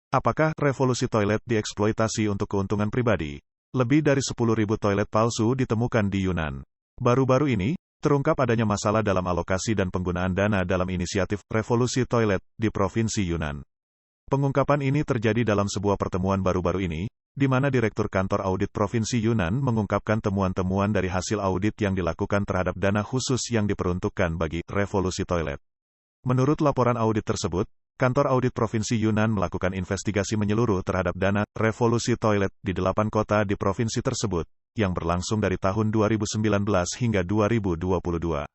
Apakah revolusi toilet dieksploitasi untuk keuntungan pribadi? Lebih dari 10.000 toilet palsu ditemukan di Yunan. Baru-baru ini, terungkap adanya masalah dalam alokasi dan penggunaan dana dalam inisiatif revolusi toilet di Provinsi Yunan. Pengungkapan ini terjadi dalam sebuah pertemuan baru-baru ini, di mana Direktur Kantor Audit Provinsi Yunan mengungkapkan temuan-temuan dari hasil audit yang dilakukan terhadap dana khusus yang diperuntukkan bagi revolusi toilet. Menurut laporan audit tersebut, Kantor Audit Provinsi Yunan melakukan investigasi menyeluruh terhadap dana revolusi toilet di 8 kota di provinsi tersebut, yang berlangsung dari tahun 2019 hingga 2022.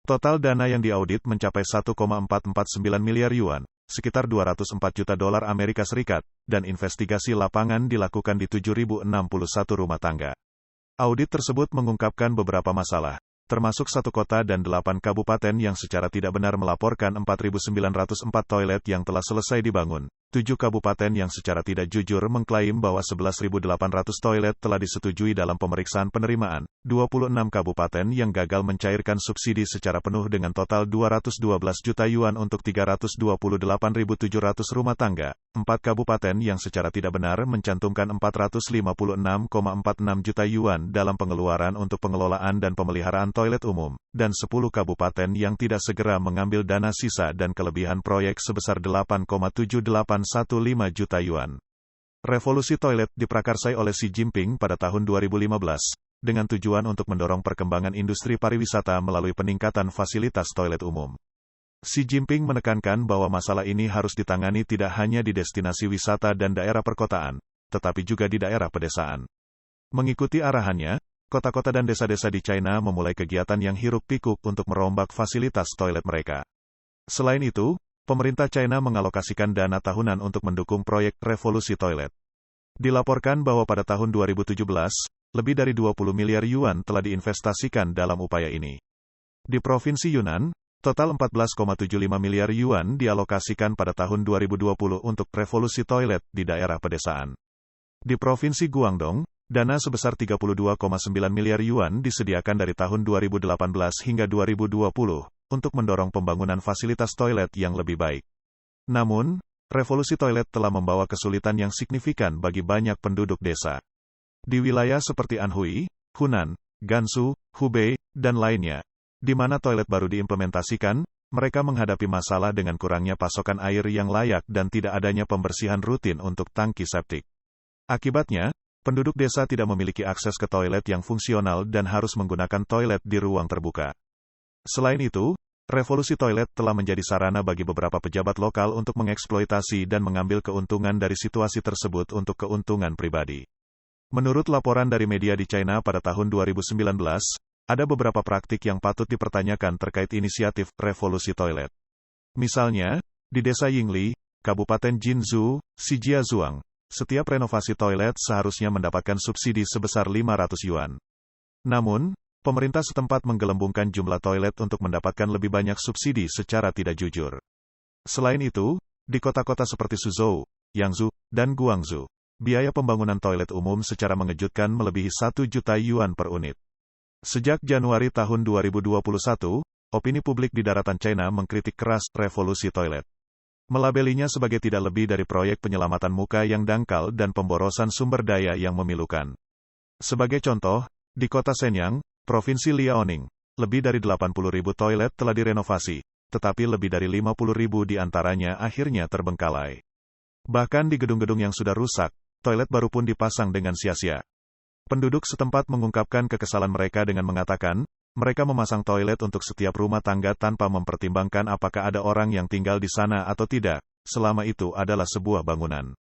Total dana yang diaudit mencapai 1,449 miliar yuan, sekitar 204 juta dolar Amerika Serikat, dan investigasi lapangan dilakukan di 7.061 rumah tangga. Audit tersebut mengungkapkan beberapa masalah, termasuk 1 kota dan 8 kabupaten yang secara tidak benar melaporkan 4.904 toilet yang telah selesai dibangun, 7 kabupaten yang secara tidak jujur mengklaim bahwa 11.800 toilet telah disetujui dalam pemeriksaan penerimaan, 26 kabupaten yang gagal mencairkan subsidi secara penuh dengan total 212 juta yuan untuk 328.700 rumah tangga, 4 kabupaten yang secara tidak benar mencantumkan 456,46 juta yuan dalam pengeluaran untuk pengelolaan dan pemeliharaan toilet umum, dan 10 kabupaten yang tidak segera mengambil dana sisa dan kelebihan proyek sebesar 8,7815 juta yuan. Revolusi toilet diprakarsai oleh Xi Jinping pada tahun 2015, dengan tujuan untuk mendorong perkembangan industri pariwisata melalui peningkatan fasilitas toilet umum. Xi Jinping menekankan bahwa masalah ini harus ditangani tidak hanya di destinasi wisata dan daerah perkotaan, tetapi juga di daerah pedesaan. Mengikuti arahannya, kota-kota dan desa-desa di China memulai kegiatan yang hiruk-pikuk untuk merombak fasilitas toilet mereka. Selain itu, pemerintah China mengalokasikan dana tahunan untuk mendukung proyek revolusi toilet. Dilaporkan bahwa pada tahun 2017, lebih dari 20 miliar yuan telah diinvestasikan dalam upaya ini. Di Provinsi Yunan, total 14,75 miliar yuan dialokasikan pada tahun 2020 untuk revolusi toilet di daerah pedesaan. Di Provinsi Guangdong, dana sebesar 32,9 miliar yuan disediakan dari tahun 2018 hingga 2020, untuk mendorong pembangunan fasilitas toilet yang lebih baik. Namun, revolusi toilet telah membawa kesulitan yang signifikan bagi banyak penduduk desa. Di wilayah seperti Anhui, Hunan, Gansu, Hubei, dan lainnya, di mana toilet baru diimplementasikan, mereka menghadapi masalah dengan kurangnya pasokan air yang layak dan tidak adanya pembersihan rutin untuk tangki septik. Akibatnya, penduduk desa tidak memiliki akses ke toilet yang fungsional dan harus menggunakan toilet di ruang terbuka. Selain itu, revolusi toilet telah menjadi sarana bagi beberapa pejabat lokal untuk mengeksploitasi dan mengambil keuntungan dari situasi tersebut untuk keuntungan pribadi. Menurut laporan dari media di China pada tahun 2019, ada beberapa praktik yang patut dipertanyakan terkait inisiatif revolusi toilet. Misalnya, di desa Yingli, Kabupaten Jinzhou, Shijiazhuang, setiap renovasi toilet seharusnya mendapatkan subsidi sebesar 500 yuan. Namun, pemerintah setempat menggelembungkan jumlah toilet untuk mendapatkan lebih banyak subsidi secara tidak jujur. Selain itu, di kota-kota seperti Suzhou, Yangzhou, dan Guangzhou, biaya pembangunan toilet umum secara mengejutkan melebihi 1 juta yuan per unit. Sejak Januari tahun 2021, opini publik di daratan China mengkritik keras revolusi toilet. Melabelinya sebagai tidak lebih dari proyek penyelamatan muka yang dangkal dan pemborosan sumber daya yang memilukan. Sebagai contoh, di kota Shenyang, Provinsi Liaoning, lebih dari 80.000 toilet telah direnovasi, tetapi lebih dari 50.000 di antaranya akhirnya terbengkalai. Bahkan di gedung-gedung yang sudah rusak, toilet baru pun dipasang dengan sia-sia. Penduduk setempat mengungkapkan kekesalan mereka dengan mengatakan, mereka memasang toilet untuk setiap rumah tangga tanpa mempertimbangkan apakah ada orang yang tinggal di sana atau tidak, selama itu adalah sebuah bangunan.